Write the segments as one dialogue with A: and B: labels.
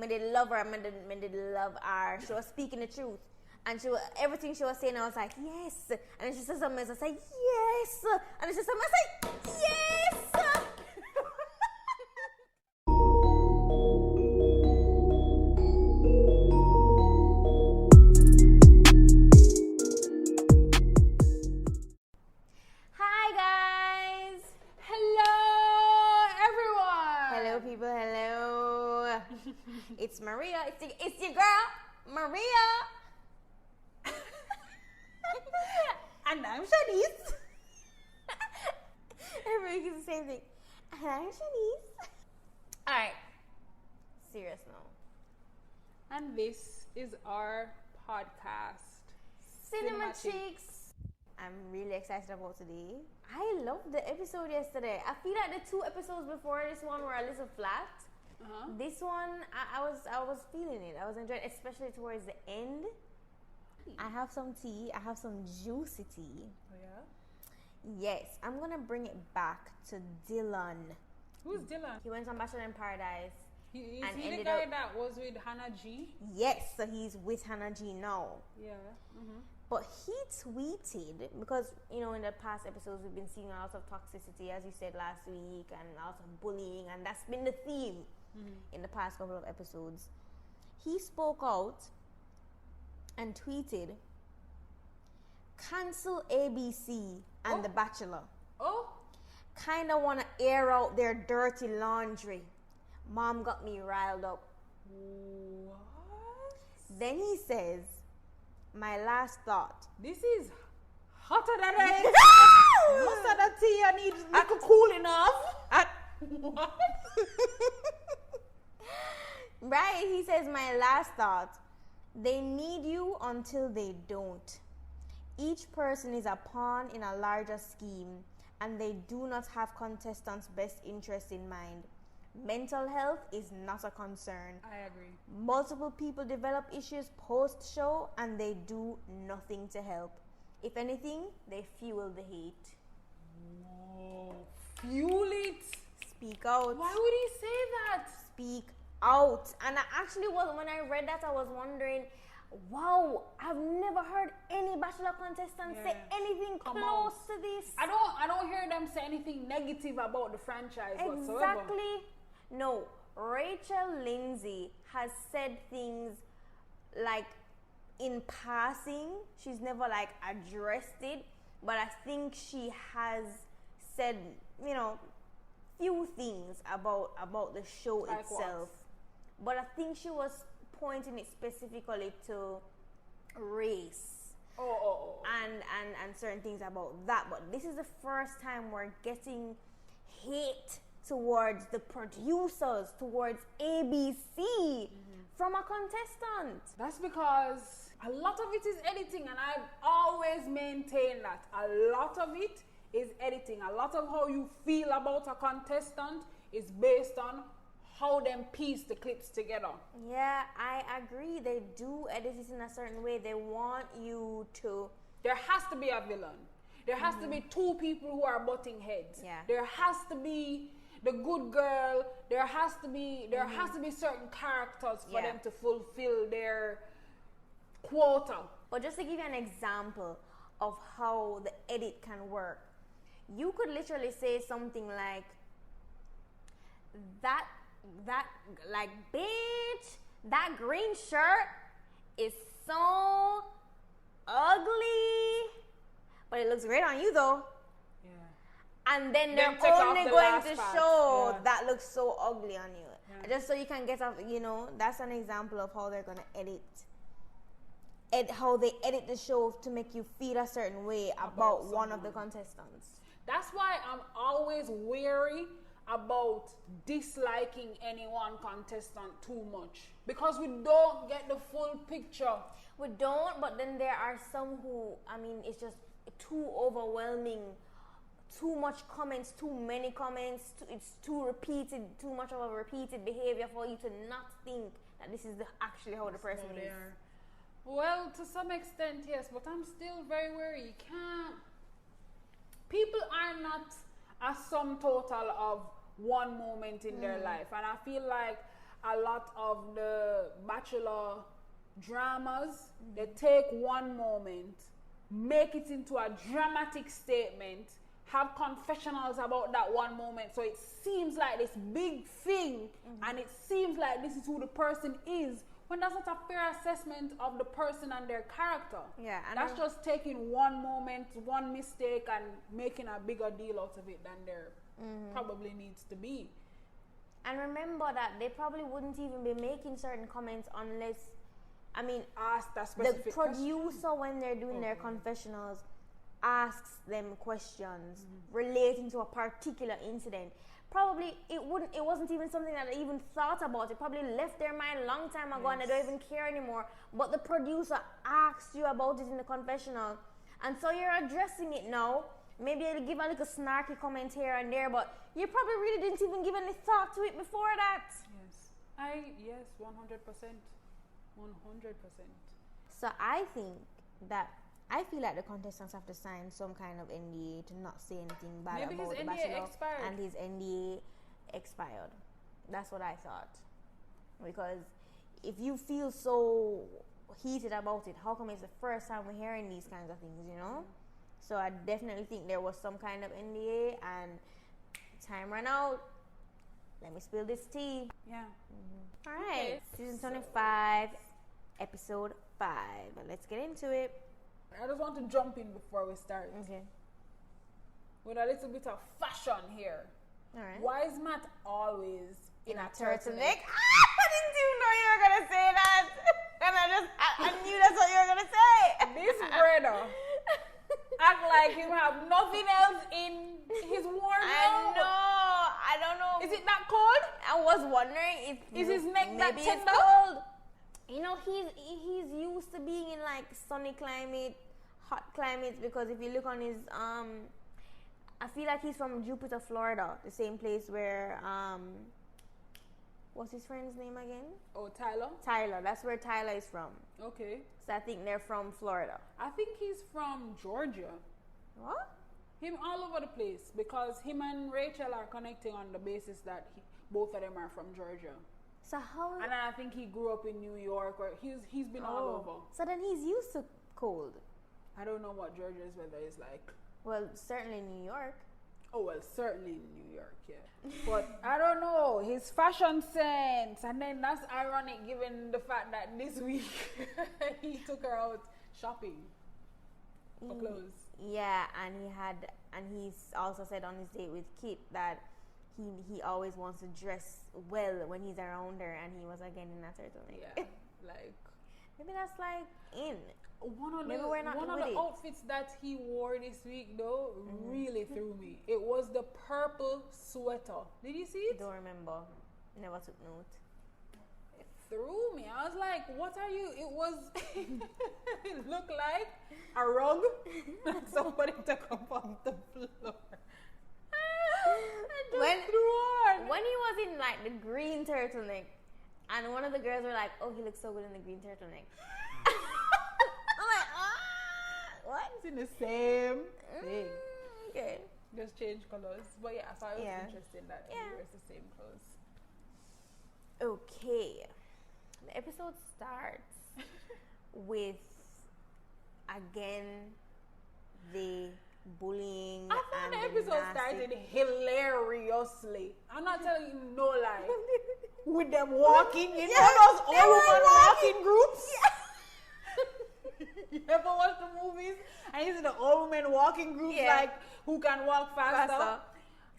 A: Me did love her. Me did love her. She was speaking the truth. And everything she was saying, I was like, yes. And then she said something else, I said, yes. And then she said something, I said, yes. Hi, guys.
B: Hello, everyone.
A: Hello, people. Hello. It's Maria. It's your girl, Maria.
B: And I'm Shanice.
A: Everybody gets the same thing. And I'm Shanice. Alright. Serious now.
B: And this is our podcast,
A: Cinema Chicks. I'm really excited about today. I loved the episode yesterday. I feel like the two episodes before this one were a little flat. This one, I was feeling it. I was enjoying it, especially towards the end. I have some tea. I have some juicy tea.
B: Oh, yeah?
A: Yes, I'm going to bring it back to Dylan.
B: Who's Dylan?
A: He went on Bachelor in Paradise.
B: Is he the guy that was with Hannah G?
A: Yes, so he's with Hannah G now.
B: Yeah.
A: But he tweeted, because, you know, in the past episodes, we've been seeing a lot of toxicity, as you said last week, and a lot of bullying, and that's been the theme in the past couple of episodes. He spoke out and tweeted, cancel ABC and The Bachelor. Kinda wanna air out their dirty laundry. Mom got me riled up.
B: What?
A: Then he says, my last thought.
B: This is hotter than eggs. Most of the tea I need little cooling off. What?
A: Right, he says, my last thought. They need you until they don't. Each person is a pawn in a larger scheme, and they do not have contestants' best interests in mind. Mental health is not a concern.
B: I agree.
A: Multiple people develop issues post-show, and they do nothing to help. If anything, they fuel the hate.
B: Whoa. Fuel it?
A: Speak out.
B: Why would he say that?
A: Speak out. And I actually was, when I read that, I was wondering, wow, I've never heard any Bachelor contestant say anything close to this.
B: I don't hear them say anything negative about the franchise whatsoever.
A: Exactly. No, Rachel Lindsay has said things like in passing. She's never like addressed it, but I think she has said, you know, few things about the show
B: like
A: itself.
B: What?
A: But I think she was pointing it specifically to race. And certain things about that. But this is the first time we're getting hate towards the producers, towards ABC from a contestant.
B: That's because a lot of it is editing, and I've always maintained that a lot of it is editing. A lot of how you feel about a contestant is based on how them piece the clips together.
A: Yeah, I agree. They do edit it in a certain way. They want you to...
B: There has to be a villain. There has to be two people who are butting heads.
A: Yeah.
B: There has to be the good girl. There has to be certain characters for them to fulfill their quota.
A: But just to give you an example of how the edit can work, you could literally say something like, that like, bitch, that green shirt is so ugly, but it looks great on you though. Yeah. And then they're only going to show that looks so ugly on you. Yeah. Just so you can get off, you know, that's an example of how they're going to edit. How they edit the show to make you feel a certain way about one of the contestants.
B: That's why I'm always wary about disliking any one contestant too much, because we don't get the full picture.
A: We don't, but then there are some who, I mean, it's just too overwhelming, too much comments, too many comments, it's too repeated, too much of a repeated behavior for you to not think that this is actually how the person is.
B: Well, to some extent, yes, but I'm still very wary. You can't. People are not a sum total of one moment in their life, and I feel like a lot of the Bachelor dramas, they take one moment, make it into a dramatic statement, have confessionals about that one moment, so it seems like this big thing, and it seems like this is who the person is, when that's not a fair assessment of the person and their character.
A: Yeah, and
B: that's just taking one moment, one mistake, and making a bigger deal out of it than there probably needs to be.
A: And remember that they probably wouldn't even be making certain comments unless, I mean,
B: ask that specific
A: the producer, when they're doing their confessionals, asks them questions relating to a particular incident. Probably it wasn't even something that they even thought about. It probably left their mind a long time ago and they don't even care anymore. But the producer asks you about it in the confessional, and so you're addressing it now. Maybe you'll give a little snarky comment here and there, but you probably really didn't even give any thought to it before that.
B: Yes, 100%. 100%.
A: So I feel like the contestants have to sign some kind of NDA to not say anything bad
B: Maybe
A: about
B: his
A: the
B: NDA
A: Bachelor,
B: expired.
A: and his NDA expired. That's what I thought. Because if you feel so heated about it, how come it's the first time we're hearing these kinds of things, you know? So I definitely think there was some kind of NDA, and time ran out. Let me spill this tea.
B: Yeah.
A: All right. Season 25, episode 5. Let's get into it.
B: I just want to jump in before we start.
A: Okay.
B: With a little bit of fashion here.
A: All right.
B: Why is Matt always in a
A: turtleneck? I didn't even know you were gonna say that, and I knew that's what you were gonna say.
B: This brother act like you have nothing else in his wardrobe.
A: I know. I don't know.
B: Is it that cold?
A: I was wondering if
B: is his neck that
A: maybe
B: tender?
A: it's cold. You know, he's used to being in like sunny climate, hot climates, because if you look on his I feel like he's from Jupiter, Florida, the same place where what's his friend's name again?
B: Oh, Tyler?
A: Tyler. That's where Tyler is from.
B: Okay.
A: So I think they're from Florida.
B: I think he's from Georgia.
A: What?
B: Him all over the place, because him and Rachel are connecting on the basis that both of them are from Georgia.
A: So how?
B: And I think he grew up in New York, or he's been all over.
A: So then he's used to cold.
B: I don't know what Georgia's weather is like.
A: Well, certainly New York.
B: Oh, well, certainly in New York, yeah. But I don't know, his fashion sense. And then that's ironic given the fact that this week he took her out shopping for clothes.
A: Yeah, and he's also said on his date with Kit that he always wants to dress well when he's around her, and he was again in that turtleneck.
B: Yeah, like
A: maybe that's like in.
B: One of
A: Maybe
B: the outfits that he wore this week though really threw me. It was the purple sweater. Did you see it?
A: Don't remember. Never took note.
B: It threw me. I was like, what are you? It was it looked like a rug somebody took up off the floor.
A: When he was in like the green turtleneck, and one of the girls were like, "Oh, he looks so good in the green turtleneck." I'm like, what?
B: It's in the same thing.
A: Okay.
B: Just change colors. But yeah, so I was interested that he wears the same clothes.
A: Okay. The episode starts with again the bullying.
B: I thought
A: and
B: the episode started hilariously. I'm not telling you no lie. With them walking, you know those all-woman walking groups? You ever watch the movies and you see the old women walking groups like who can walk faster?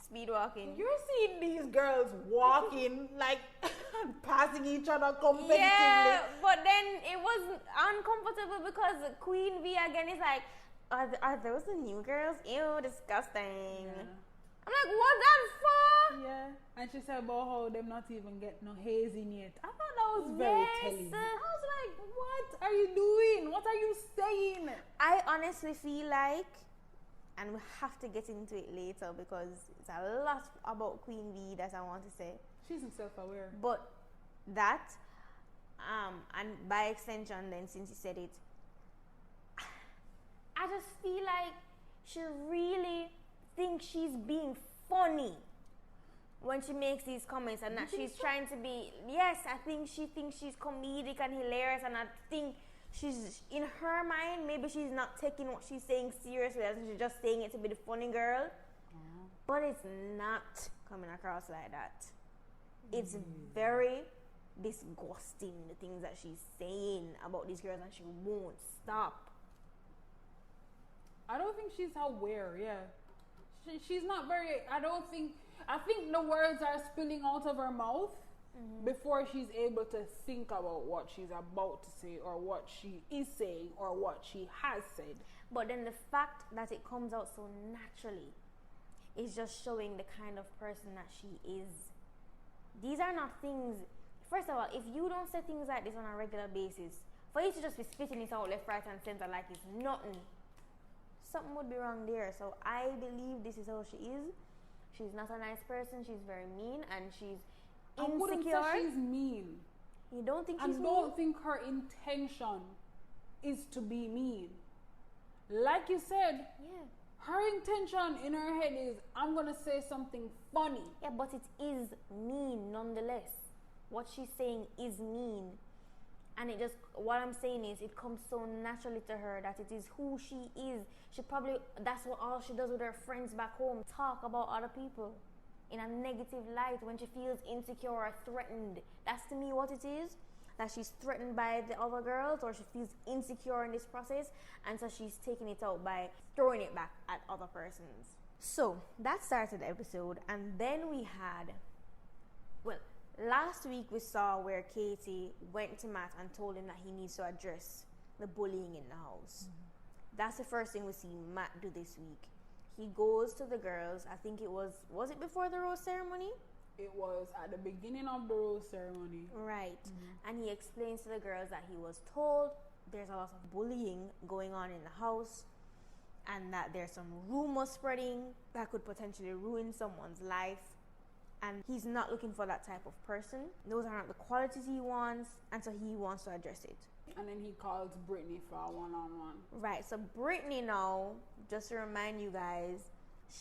A: Speed walking.
B: You're seeing these girls walking like passing each other competitively.
A: Yeah, but then it was uncomfortable because Queen V again is like, are those the new girls? Ew, disgusting.
B: Yeah.
A: I'm like, what that for?
B: Yeah. And she said about how them not even get no hazing yet. I thought that was very telling. I was like, what are you doing? What are you saying?
A: I honestly feel like, and we have to get into it later because it's a lot about Queen V that I want to say.
B: She's self-aware.
A: But that, and by extension then since you said it, I just feel like she really thinks she's being funny. when she makes these comments and that she's
B: so?
A: trying to be, yes, I think she thinks she's comedic and hilarious, and I think she's, in her mind, maybe she's not taking what she's saying seriously, and she's just saying it to be the funny girl. But it's not coming across like that. It's very disgusting, the things that she's saying about these girls, and she won't stop.
B: I don't think she's aware, she's not very, I think the words are spilling out of her mouth before she's able to think about what she's about to say, or what she is saying, or what she has said.
A: But then the fact that it comes out so naturally is just showing the kind of person that she is. These are not things, first of all, if you don't say things like this on a regular basis, for you to just be spitting it out left, right, and center like it's nothing, something would be wrong there. So I believe this is how she is. She's not a nice person. She's very mean, and she's insecure.
B: I wouldn't say she's mean.
A: You don't think she's mean?
B: I don't think her intention is to be mean. Like you said, her intention in her head is, I'm going to say something funny.
A: Yeah, but it is mean nonetheless. What she's saying is mean. And it just, what I'm saying is, it comes so naturally to her that it is who she is. She probably, that's what all she does with her friends back home, talk about other people in a negative light when she feels insecure or threatened. That's to me what it is. That she's threatened by the other girls, or she feels insecure in this process, and so she's taking it out by throwing it back at other persons. So that started the episode, and then we had, well, last week we saw where Katie went to Matt and told him that he needs to address the bullying in the house. That's the first thing we see Matt do this week. He goes to the girls, I think it was it before the rose ceremony?
B: It was at the beginning of the rose ceremony.
A: Right. And he explains to the girls that he was told there's a lot of bullying going on in the house, and that there's some rumors spreading that could potentially ruin someone's life. And he's not looking for that type of person. Those are not the qualities he wants, and so he wants to address it.
B: And then he calls Brittany for a one-on-one.
A: Right, so Brittany now, just to remind you guys,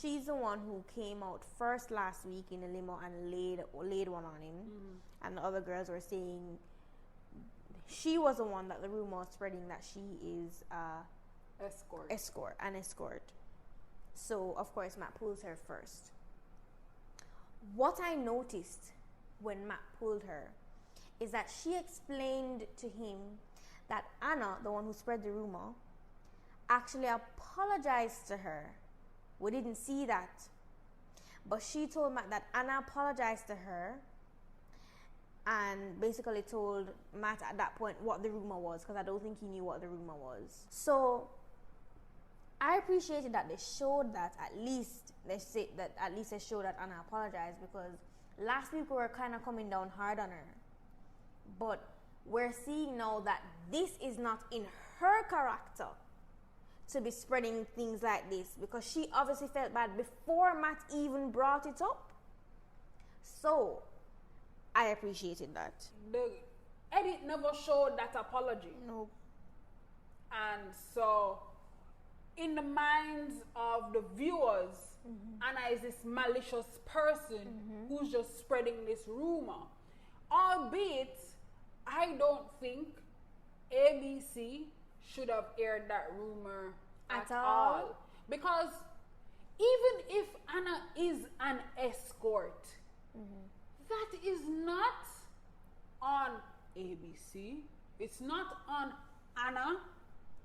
A: she's the one who came out first last week in the limo and laid one on him. And the other girls were saying she was the one that the rumor was spreading that she is an escort. So, of course, Matt pulls her first. What I noticed when Matt pulled her is that she explained to him that Anna, the one who spread the rumor, actually apologized to her. We didn't see that. But she told Matt that Anna apologized to her and basically told Matt at that point what the rumor was, because I don't think he knew what the rumor was. So I appreciated that they showed that at least they showed that Anna apologized, because last week we were kind of coming down hard on her. But we're seeing now that this is not in her character to be spreading things like this, because she obviously felt bad before Matt even brought it up. So I appreciated that.
B: The edit never showed that apology.
A: No.
B: And so in the minds of the viewers, Anna is this malicious person who's just spreading this rumor. Albeit, I don't think ABC should have aired that rumor at all. Because even if Anna is an escort, that is not on ABC. It's not on Anna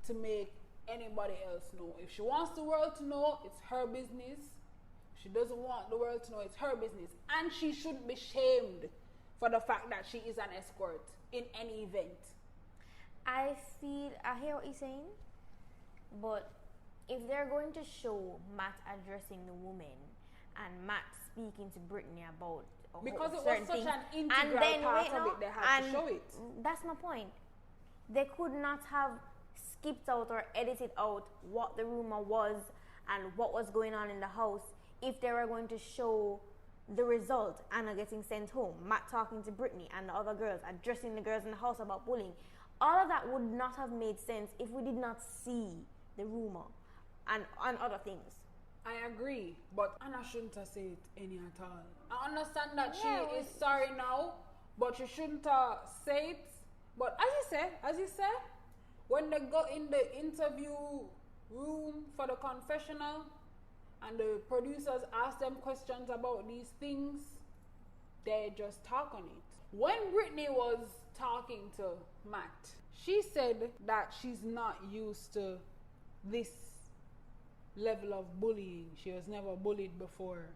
B: to make anybody else know. If she wants the world to know, it's her business. If she doesn't want the world to know, it's her business. And she shouldn't be shamed for the fact that she is an escort in any event.
A: I hear what you're saying, but if they're going to show Matt addressing the woman and Matt speaking to Brittany about
B: because it was such an integral part of it, they had to show it.
A: That's my point. They could not have skipped out or edited out what the rumor was and what was going on in the house if they were going to show the result, Anna getting sent home, Matt talking to Brittany and the other girls, addressing the girls in the house about bullying. All of that would not have made sense if we did not see the rumor and other things.
B: I agree, but Anna shouldn't have said it any at all. I understand that
A: Yeah,
B: she is sorry now, but she shouldn't have said it. But as you said, when they got in the interview room for the confessional and the producers asked them questions about these things, they just talk on it. When Brittany was talking to Matt, she said that she's not used to this level of bullying. She was never bullied before.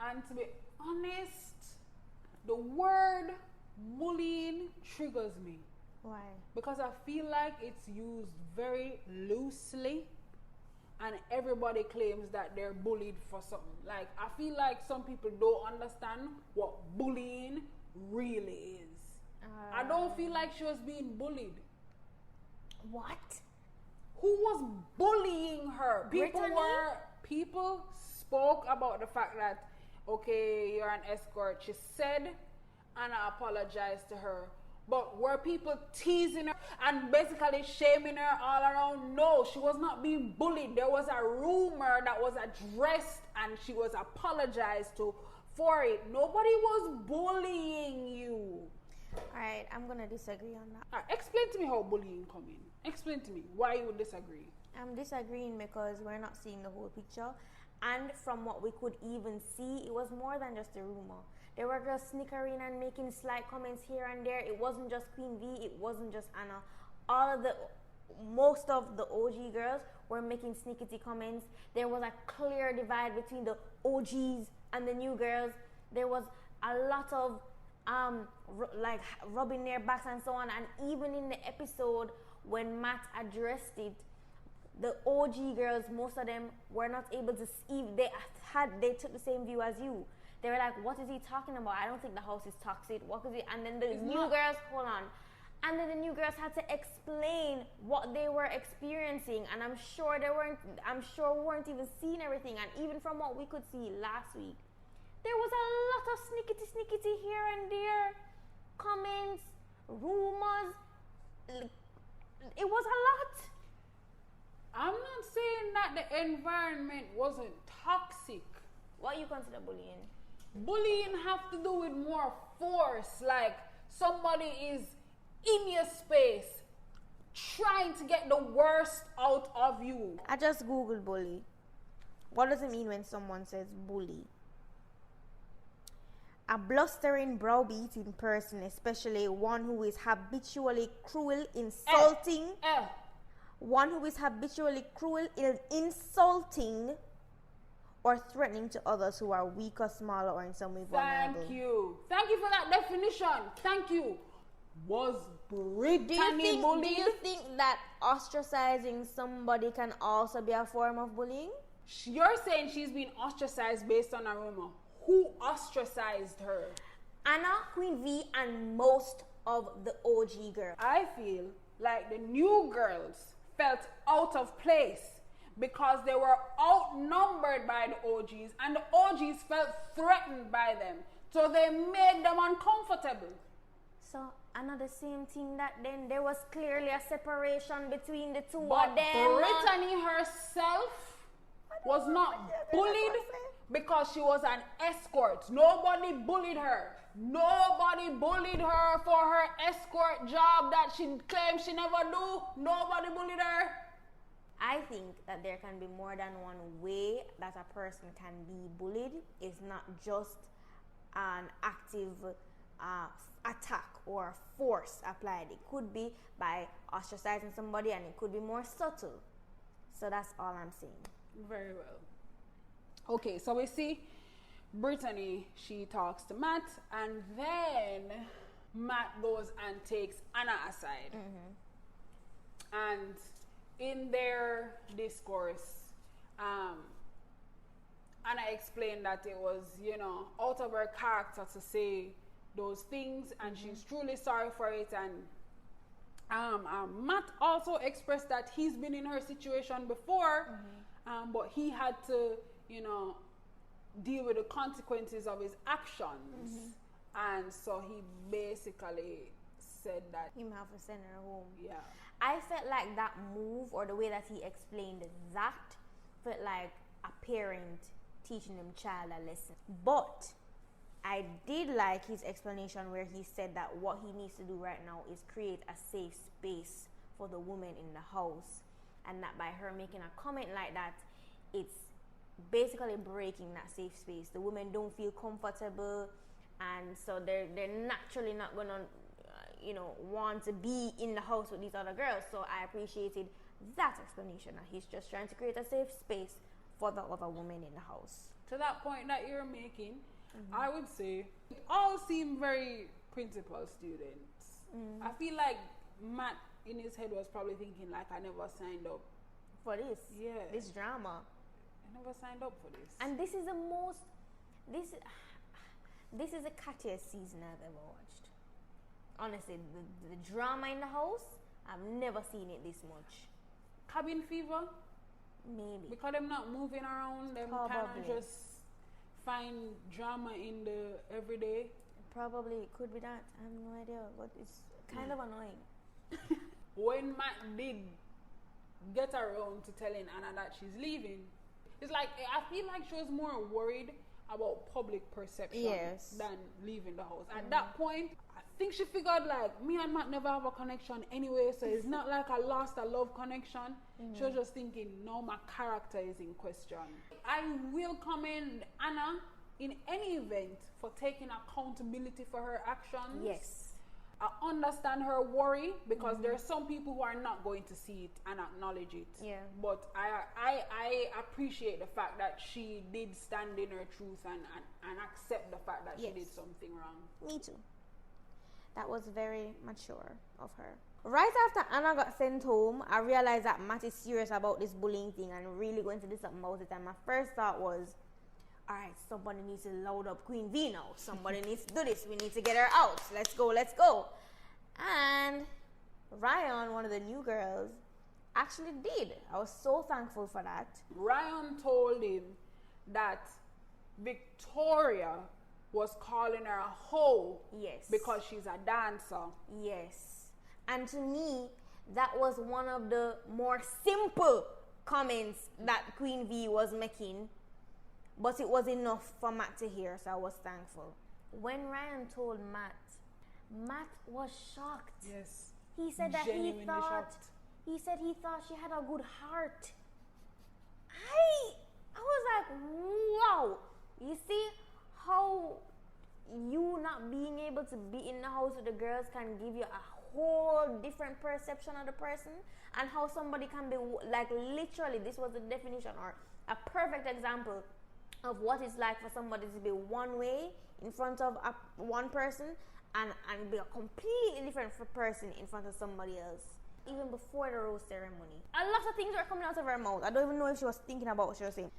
B: And to be honest, the word bullying triggers me.
A: Why?
B: Because I feel like it's used very loosely and everybody claims that they're bullied for something. Like, I feel like some people don't understand what bullying really is. I don't feel like she was being bullied.
A: What?
B: Who was bullying her?
A: Brittany?
B: People spoke about the fact that, okay, you're an escort. She said, and I apologized to her. But were people teasing her and basically shaming her all around? No, she was not being bullied. There was a rumor that was addressed and she was apologized to for it. Nobody was bullying you.
A: Alright, I'm gonna disagree on that.
B: Explain to me how bullying come in. Explain to me why you would disagree.
A: I'm disagreeing because we're not seeing the whole picture. And from what we could even see, it was more than just a rumor. There were girls snickering and making slight comments here and there. It wasn't just Queen V, it wasn't just Anna. Most of the OG girls were making snickety comments. There was a clear divide between the OGs and the new girls. There was a lot of like rubbing their backs and so on. And even in the episode when Matt addressed it, the OG girls, most of them were not able to see. They took the same view as you. They were like, what is he talking about? I don't think the house is toxic. What is it? And then the new girls, hold on. And then the new girls had to explain what they were experiencing. And I'm sure we weren't even seeing everything. And even from what we could see last week, there was a lot of snickety here and there. Comments, rumors. It was a lot.
B: I'm not saying that the environment wasn't toxic.
A: What you consider bullying?
B: Bullying have to do with more force. Like somebody is in your space trying to get the worst out of you.
A: I just googled bully. What does it mean when someone says bully? A blustering, browbeating person, especially one who is habitually cruel, insulting. One who is habitually cruel, insulting, or threatening to others who are weak or smaller or in some way vulnerable.
B: Thank you. Thank you for that definition. Thank you. Was Brittany bullied?
A: Do you think that ostracizing somebody can also be a form of bullying?
B: You're saying she's been ostracized based on a rumor. Who ostracized her?
A: Anna, Queen V, and most of the OG girls.
B: I feel like the new girls felt out of place because they were outnumbered by the OGs and the OGs felt threatened by them. So they made them uncomfortable.
A: So another same thing that then there was clearly a separation between the two
B: But
A: of them.
B: Brittany herself was not bullied because she was an escort. Nobody bullied her. Nobody bullied her for her escort job that she claimed she never do. Nobody bullied her.
A: I think that there can be more than one way that a person can be bullied. It's not just an active attack or force applied. It could be by ostracizing somebody and it could be more subtle. So that's all I'm saying.
B: Very well. Okay, so we see Brittany, she talks to Matt, and then Matt goes and takes Anna aside. And in their discourse, Anna explained that it was, out of her character to say those things, and she's truly sorry for it. And Matt also expressed that he's been in her situation before, but he had to, deal with the consequences of his actions. And so he basically said that
A: Him have to send her home.
B: Yeah.
A: I felt like that move or the way that he explained that felt like a parent teaching them child a lesson. But I did like his explanation where he said that what he needs to do right now is create a safe space for the woman in the house, and that by her making a comment like that, it's basically breaking that safe space. The women don't feel comfortable, and so they're naturally not gonna want to be in the house with these other girls. So I appreciated that explanation, that he's just trying to create a safe space for the other women in the house.
B: To that point that you're making, I would say it all seem very principal students. I feel like Matt in his head was probably thinking like, I never signed up
A: for this.
B: Yeah.
A: This drama.
B: I never signed up for this.
A: And this is the most, this is the cattiest season I've ever watched. Honestly, the drama in the house, I've never seen it this much.
B: Cabin fever?
A: Maybe.
B: Because them not moving around, them kind of just find drama in the everyday.
A: Probably, it could be that. I have no idea, but it's kind of annoying.
B: When Matt did get around to telling Anna that she's leaving, it's like, I feel like she was more worried about public perception than leaving the house. At that point, I think she figured like, me and Matt never have a connection anyway, so it's not like I lost a love connection. She was just thinking, no, my character is in question. I will commend Anna in any event for taking accountability for her actions.
A: Yes.
B: I understand her worry because there are some people who are not going to see it and acknowledge it.
A: Yeah.
B: But I appreciate the fact that she did stand in her truth and accept the fact that she did something wrong.
A: Me too. That was very mature of her. Right after Anna got sent home, I realized that Matt is serious about this bullying thing and really going to do something about it. And my first thought was, all right, somebody needs to load up Queen V now. Somebody needs to do this. We need to get her out. Let's go. And Ryan, one of the new girls, actually did. I was so thankful for that.
B: Ryan told him that Victoria was calling her a hoe.
A: Yes.
B: Because she's a dancer.
A: Yes. And to me, that was one of the more simple comments that Queen V was making. But it was enough for Matt to hear, so I was thankful. When Ryan told Matt was shocked.
B: Yes.
A: He said that he thought she had a good heart. I was like, wow. You see how you not being able to be in the house with the girls can give you a whole different perception of the person, and how somebody can be like, literally, this was the definition or a perfect example of what it's like for somebody to be one way in front of one person and be a completely different person in front of somebody else. Even before the rose ceremony, a lot of things were coming out of her mouth. I don't even know if she was thinking about what she was saying.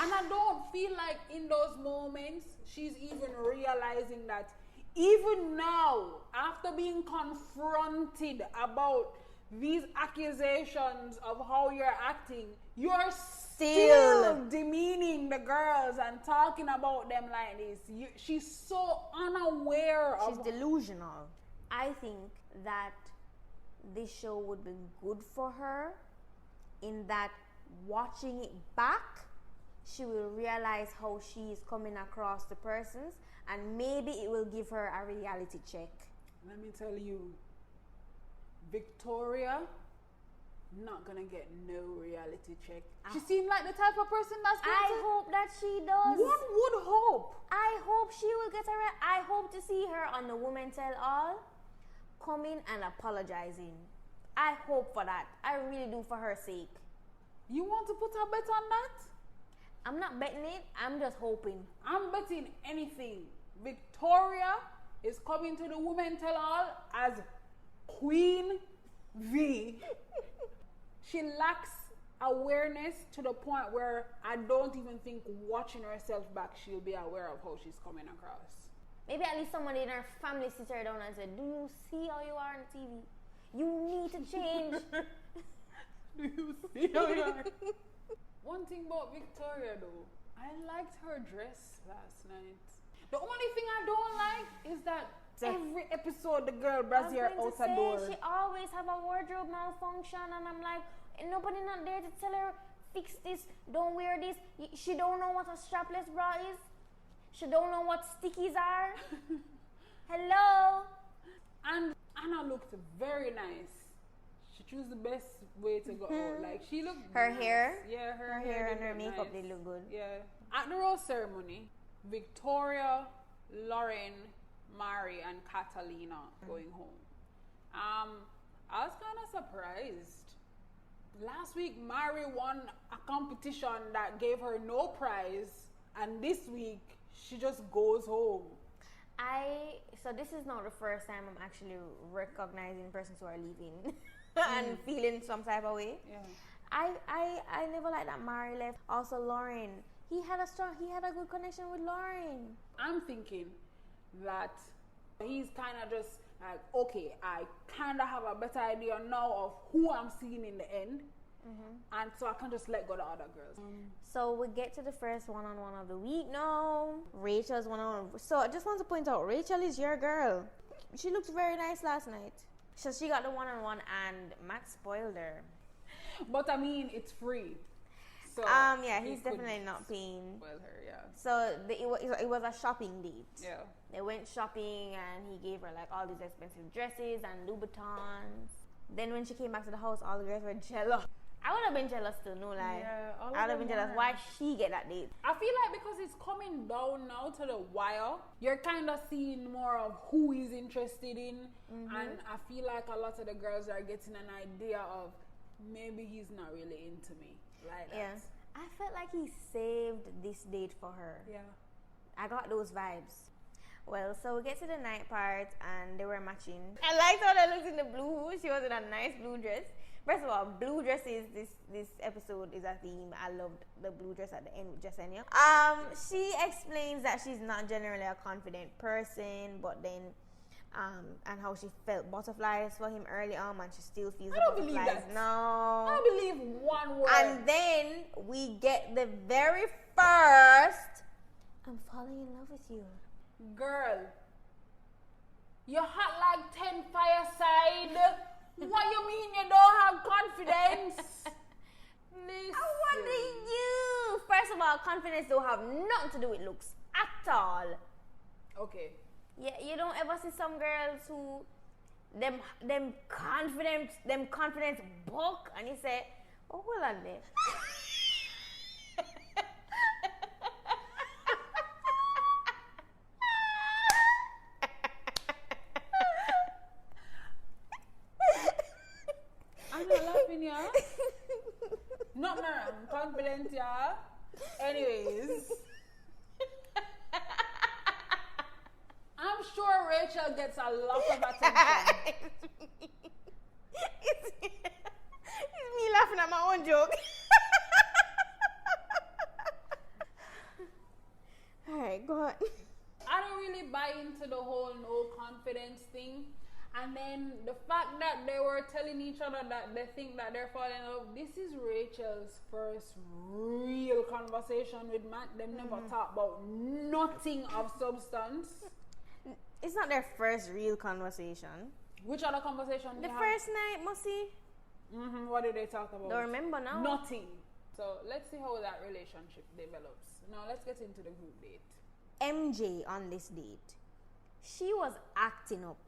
B: And I don't feel like in those moments she's even realizing that even now, after being confronted about these accusations of how you're acting, you're still demeaning the girls and talking about them like this. She's so unaware of...
A: She's delusional. I think that this show would be good for her in that watching it back, she will realize how she is coming across the persons, and maybe it will give her a reality check.
B: Let me tell you, Victoria not gonna get no reality check. She seemed like the type of person that's going
A: I hope that she does.
B: One would hope.
A: I hope she will get I hope to see her on the Women Tell All coming and apologizing. I hope for that. I really do, for her sake.
B: You want to put a bet on that?
A: I'm not betting it. I'm just hoping.
B: I'm betting anything. Victoria is coming to the Women Tell All as Queen V. She lacks awareness to the point where I don't even think watching herself back she'll be aware of how she's coming across.
A: Maybe at least somebody in her family sits her down and said, do you see how you are on TV? You need to change.
B: Do you see how you are? One thing about Victoria though, I liked her dress last night. The only thing I don't like is that every episode the girl brassiere out the door.
A: She always have a wardrobe malfunction, and I'm like, nobody not there to tell her, fix this, don't wear this. She don't know what a strapless bra is. She don't know what stickies are. Hello.
B: And Anna looked very nice. She chose the best way to go out. Like, she looked
A: Her
B: nice.
A: hair?
B: Yeah,
A: Her hair and her makeup,
B: nice.
A: they look good.
B: Yeah. At the rose ceremony, Victoria, Lauren, Mari, and Catalina going home. I was kind of surprised. Last week, Mari won a competition that gave her no prize, and this week she just goes home.
A: So this is not the first time I'm actually recognizing persons who are leaving and feeling some type of way.
B: Yeah.
A: I never liked that Mari left. Also Lauren, he had a good connection with Lauren.
B: I'm thinking that he's kind of just like, okay, I kind of have a better idea now of who I'm seeing in the end. And so I can just let go the other girls.
A: So we get to the first one-on-one of the week now. Rachel's one-on-one. So I just want to point out, Rachel is your girl. She looked very nice last night. So she got the one-on-one and Matt spoiled her.
B: But I mean, it's free. So
A: yeah, he's definitely not paying.
B: Spoil her, yeah.
A: So it was a shopping date.
B: Yeah.
A: They went shopping and he gave her like all these expensive dresses and Louboutins. Then when she came back to the house, all the girls were jealous. I would have been jealous too, no lie.
B: Yeah,
A: I would have been jealous. Why she get that date?
B: I feel like because it's coming down now to the wire, you're kind of seeing more of who he's interested in. And I feel like a lot of the girls are getting an idea of maybe he's not really into me. Like that.
A: Yeah. I felt like he saved this date for her.
B: Yeah.
A: I got those vibes. Well, so we get to the night part and they were matching. I liked how they looked in the blue. She was in a nice blue dress. First of all, blue dresses, this episode is a theme. I loved the blue dress at the end with Jessenia. She explains that she's not generally a confident person, but then, and how she felt butterflies for him early on, and she still feels the butterflies.
B: Believe that.
A: No.
B: I don't believe one word.
A: And then we get the very first, I'm falling in love with you.
B: Girl, you're hot like 10 fireside. What you mean you don't have confidence? Listen.
A: I wonder you. First of all, confidence don't have nothing to do with looks at all.
B: Okay.
A: Yeah, you don't ever see some girls who them confidence bulk, and you say, oh, hold on there.
B: I'm not laughing, yeah. Not my confidence, yeah. Anyways, I'm sure Rachel gets a lot of attention.
A: It's me laughing at my own joke. Alright, go on.
B: I don't really buy into the whole no confidence thing. And then the fact that they were telling each other that they think that they're falling in love. This is Rachel's first real conversation with Matt. They never talk about nothing of substance.
A: It's not their first real conversation.
B: Which other conversation?
A: The first night, Mossy.
B: What did they talk about?
A: Don't remember now.
B: Nothing. So let's see how that relationship develops. Now let's get into the group date.
A: MJ on this date, she was acting up.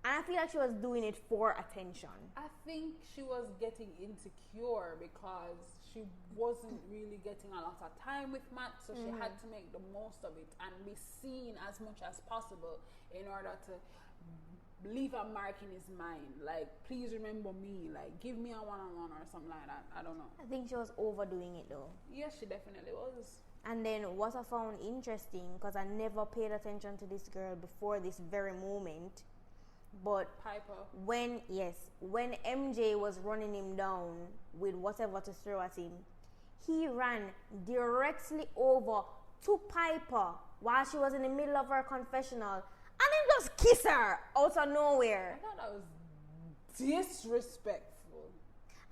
A: And I feel like she was doing it for attention.
B: I think she was getting insecure because she wasn't really getting a lot of time with Matt, so she had to make the most of it and be seen as much as possible in order to leave a mark in his mind. Like, please remember me. Like, give me a one-on-one or something like that. I don't know.
A: I think she was overdoing it though.
B: Yes, she definitely was.
A: And then what I found interesting, because I never paid attention to this girl before this very moment, but
B: Piper.
A: when MJ was running him down with whatever to throw at him, he ran directly over to Piper while she was in the middle of her confessional and then just kiss her out of nowhere.
B: I thought that was disrespectful.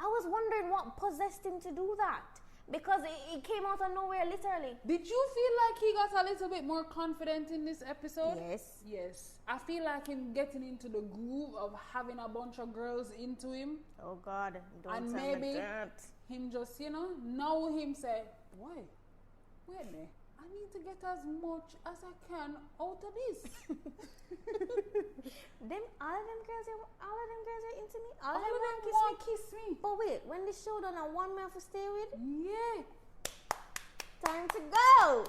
A: I was wondering what possessed him to do that, Because it came out of nowhere, literally.
B: Did you feel like he got a little bit more confident in this episode?
A: Yes.
B: Yes. I feel like him getting into the groove of having a bunch of girls into him.
A: Oh God, don't
B: And
A: tell
B: maybe
A: me that.
B: him just, know him say, boy, wait me. I need to get as much as I can out of this.
A: All of them girls are into me. All
B: All
A: of them
B: of them
A: want
B: want
A: kiss me.
B: kiss me.
A: But wait, when the show done, a one man for stay with.
B: Yeah.
A: Time to go.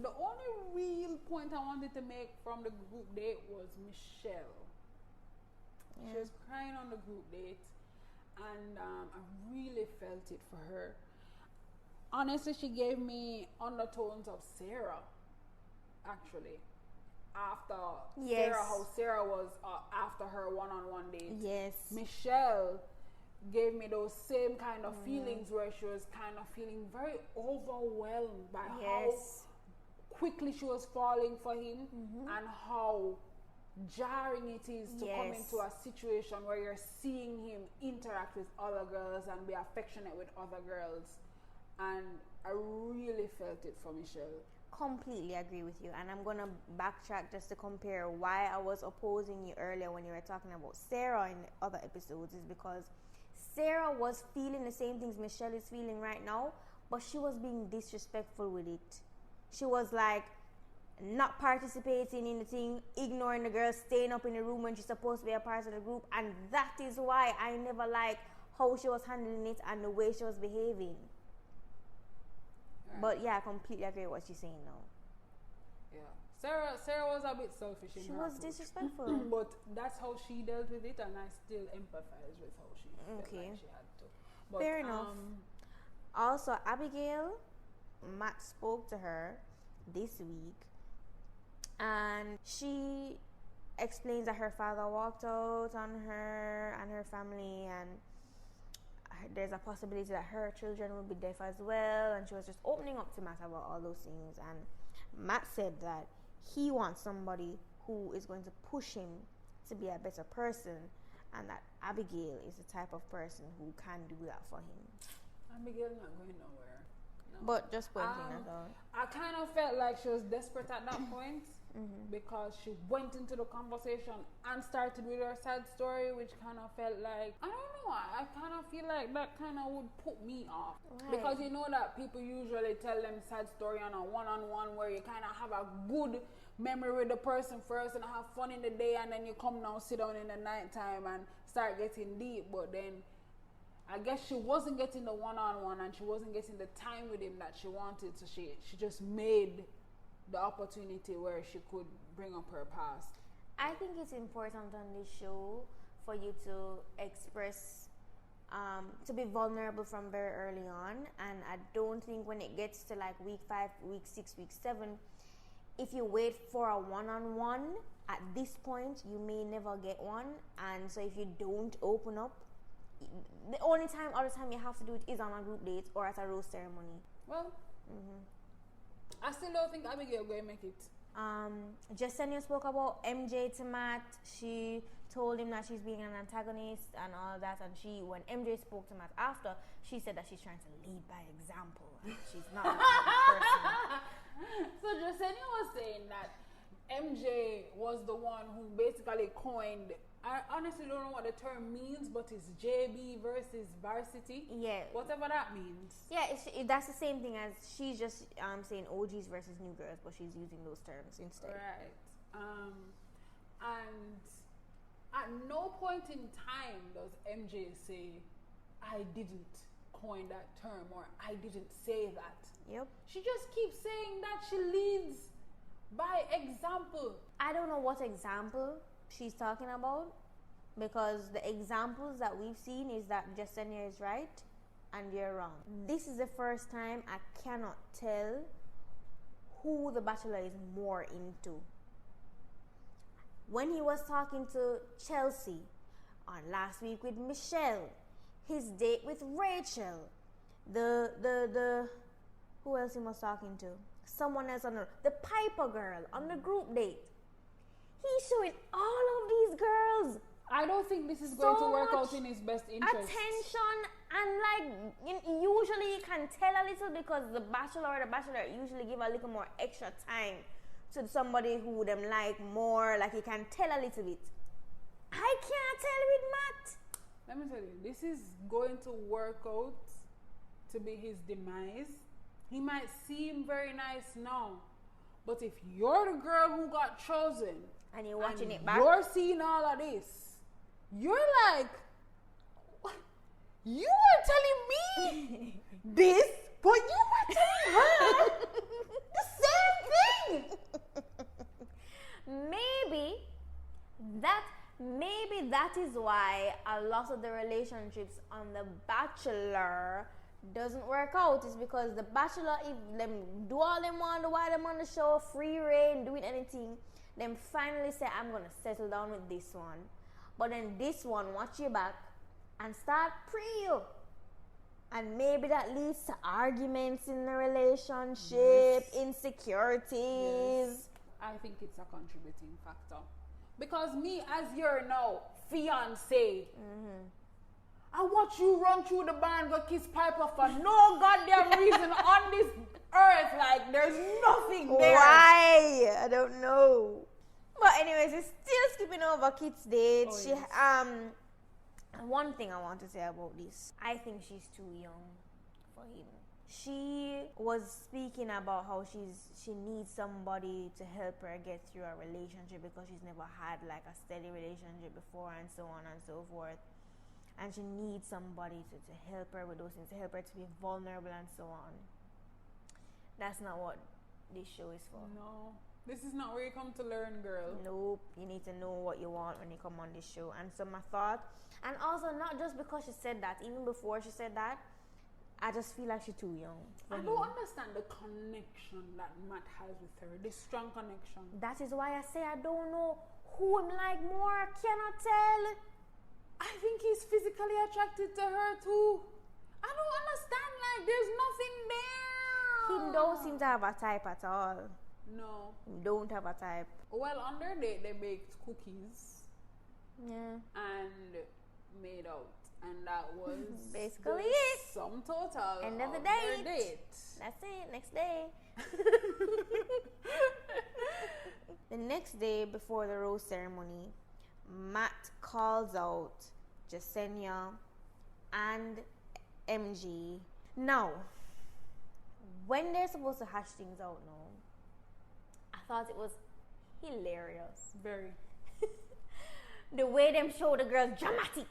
B: The only real point I wanted to make from the group date was Michelle.
A: Yeah.
B: She was crying on the group date, and I really felt it for her. Honestly, she gave me undertones of Sarah, actually. After
A: Yes.
B: Sarah, how Sarah was after her one-on-one date.
A: Yes.
B: Michelle gave me those same kind of feelings where she was kind of feeling very overwhelmed by how quickly she was falling for him and how jarring it is to come into a situation where you're seeing him interact with other girls and be affectionate with other girls. And I really felt it for Michelle.
A: Completely agree with you, and I'm gonna backtrack just to compare why I was opposing you earlier when you were talking about Sarah in other episodes, is because Sarah was feeling the same things Michelle is feeling right now, but she was being disrespectful with it. She was like not participating in the thing, ignoring the girl, staying up in the room when she's supposed to be a part of the group, and that is why I never liked how she was handling it and the way she was behaving. But yeah, I completely agree with what she's saying now.
B: Yeah. Sarah was a bit selfish in her
A: She was
B: approach.
A: disrespectful.
B: But that's how she dealt with it, and I still empathize with how she felt like she had to. But,
A: Fair enough. Also, Abigail, Matt spoke to her this week, and she explains that her father walked out on her and her family, and there's a possibility that her children will be deaf as well, and she was just opening up to Matt about all those things. And Matt said that he wants somebody who is going to push him to be a better person, and that Abigail is the type of person who can do that for him.
B: Abigail's not going nowhere. No.
A: But just pointing that out.
B: I kind of felt like she was desperate at that point because she went into the conversation and started with her sad story, which kind of felt like, I don't know, I kind of feel like that kind of would put me off.
A: Right.
B: Because you know that people usually tell them sad story on a one-on-one where you kind of have a good memory with the person first and have fun in the day, and then you come now, sit down in the nighttime and start getting deep. But then I guess she wasn't getting the one-on-one and she wasn't getting the time with him that she wanted, so she just made the opportunity where she could bring up her past.
A: I think it's important on this show for you to express, to be vulnerable from very early on, and I don't think when it gets to like week 5, week 6, week 7, if you wait for a one-on-one, at this point you may never get one, and so if you don't open up, the only time, all the time you have to do it is on a group date or at a rose ceremony.
B: Well, I still don't think Abigail going to make it.
A: Jessenia spoke about MJ to Matt. She told him that she's being an antagonist and all that, and when MJ spoke to Matt after, she said that she's trying to lead by example and she's not that kind of person.
B: So Jessenia was saying that MJ was the one who basically coined, I honestly don't know what the term means, but it's JB versus varsity.
A: Yeah.
B: Whatever that means.
A: Yeah, that's the same thing as she's just saying OGs versus new girls, but she's using those terms instead.
B: Right. And at no point in time does MJ say, I didn't coin that term, or I didn't say that.
A: Yep.
B: She just keeps saying that she leads by example.
A: I don't know what example she's talking about, because the examples that we've seen is that Jessenia is right and you're wrong. This is the first time I cannot tell who the Bachelor is more into. When he was talking to Chelsea, on last week with Michelle, his date with Rachel, the who else he was talking to? Someone else on the Piper girl on the group date. He's showing all of these girls.
B: I I don't think this is going
A: so
B: to work
A: much
B: out in his best interest.
A: attention, and like usually you can tell a little because the bachelor or the bachelorette usually give a little more extra time to somebody who them like more, like you can tell a little bit. I can't tell with Matt.
B: Let me tell you, this is going to work out to be his demise. He might seem very nice now, but if you're the girl who got chosen
A: And you're watching it back.
B: you're seeing all of this, you're like, what? You were telling me this, but you were telling her the same thing.
A: Maybe that is why a lot of the relationships on The Bachelor doesn't work out. Is because The Bachelor, if them do all them want while them on the show, free reign, doing anything, them finally say, I'm gonna settle down with this one. But then this one watch your back and start pre-you. And maybe that leads to arguments in the relationship, insecurities.
B: Yes. I think it's a contributing factor. Because me, as your now fiance, I watch you run through the bar and go kiss Piper for no goddamn reason on this earth. Like, there's nothing there.
A: Why? I don't know. But anyways, it's still skipping over Kit's date.
B: Oh,
A: She
B: yes.
A: One thing I want to say about this, I think she's too young for him. She was speaking about how she needs somebody to help her get through a relationship because she's never had like a steady relationship before, and so on and so forth. And she needs somebody to help her with those things, to help her to be vulnerable and so on. That's not what this show is for.
B: No, this is not where you come to learn, girl.
A: Nope, you need to know what you want when you come on this show. And so my thought, and also not just because she said that, even before she said that, I just feel like she's too young.
B: I don't understand the connection that Matt has with her, this strong connection.
A: That is why I say I don't know who I'm like more. I cannot tell.
B: I think he's physically attracted to her too. I don't understand, like there's nothing there.
A: He don't seem to have a type at all.
B: No.
A: He don't have a type.
B: Well, on their date they baked cookies.
A: Yeah.
B: And made out. And that was
A: basically
B: the
A: it.
B: Sum total
A: End of the
B: their
A: date.
B: date.
A: That's it. Next day. The next day before the rose ceremony, Matt calls out Jessenia and MG. Now, when they're supposed to hash things out now, I thought it was hilarious.
B: Very.
A: The way them show the girls dramatic,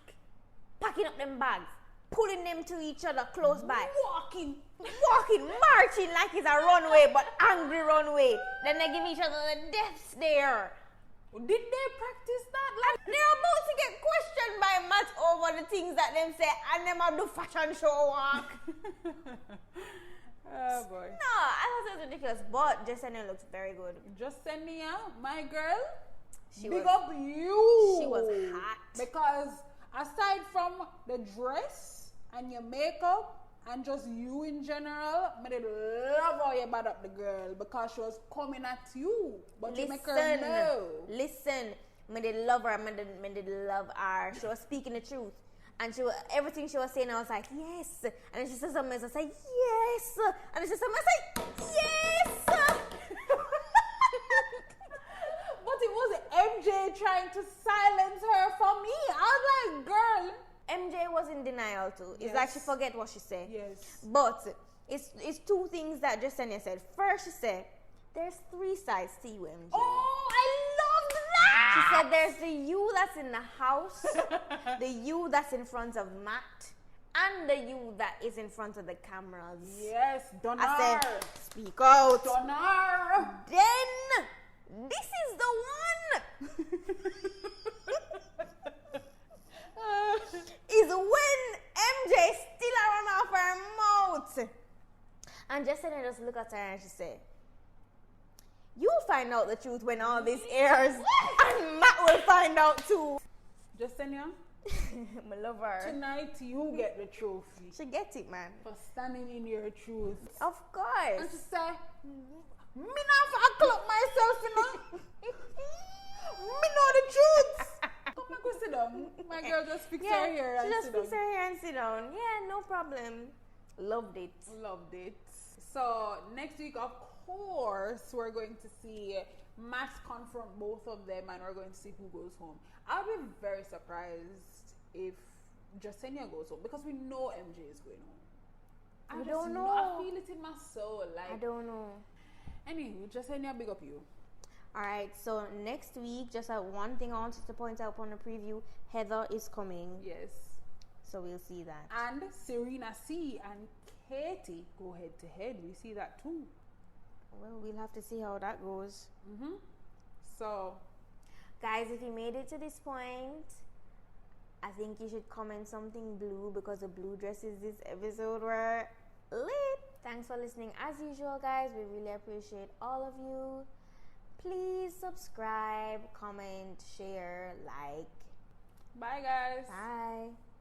A: packing up them bags, pulling them to each other close by, walking, marching like it's a runway, but angry runway. Then they give each other the death stare.
B: Did they practice that?
A: Like they're about to get questioned by Matt over the things that them say, and them have do fashion show walk.
B: Oh boy.
A: No, I thought it was ridiculous, but Jessenia looks very good.
B: Jessenia, my girl,
A: She
B: big
A: was-
B: up you.
A: She was hot.
B: Because aside from the dress and your makeup and just you in general, I did love how you bad up the girl because she was coming at you. But you make her know.
A: Listen, I did love her. I did love her. She was speaking the truth. And everything she was saying, I was like, yes. And then she said something else, I said, yes. And then she said something, I said, yes.
B: But it was MJ trying to silence her for me. I was like, girl.
A: MJ was in denial too. It's
B: Yes.
A: like she forget what she said.
B: Yes.
A: But it's two things that Jessenia said. First, she said, there's 3 sides to you, MJ.
B: Oh, I love that.
A: She said there's the you that's in the house, the you that's in front of Matt, and the you that is in front of the cameras.
B: Yes, Donner.
A: I said, speak out.
B: Donner.
A: Then, this is the one. Is when MJ still run off her mouth. And Jessenia just look at her and she said, you'll find out the truth when all this airs. And Matt will find out too.
B: Jessenia,
A: I love her.
B: tonight you get the trophy
A: She gets it, man.
B: for standing in your truth.
A: Of
B: And
A: course.
B: she say, me not for club myself, you know. Me know the truth. Come and go sit down. down. My girl just fix her hair and
A: she just
B: sit
A: fix
B: down.
A: her hair and sit down. Yeah, no problem. Loved it.
B: Loved it. So next week, of course, we're going to see Max confront both of them, and we're going to see who goes home. I'll be very surprised if Jessenia goes home, because we know MJ is going home.
A: We don't know.
B: I feel it in my soul. Like,
A: I don't know.
B: Anywho, Jessenia, big up you.
A: Alright, so next week, just one thing I wanted to point out on the preview, Heather is coming.
B: Yes.
A: So we'll see that.
B: And Serena C and Katie go head to head. We see that too.
A: Well, we'll have to see how that goes.
B: So,
A: guys, if you made it to this point, I think you should comment something blue, because the blue dresses this episode were lit. Thanks for listening as usual, guys. We really appreciate all of you. Please subscribe, comment, share, like.
B: bye guys.
A: Bye.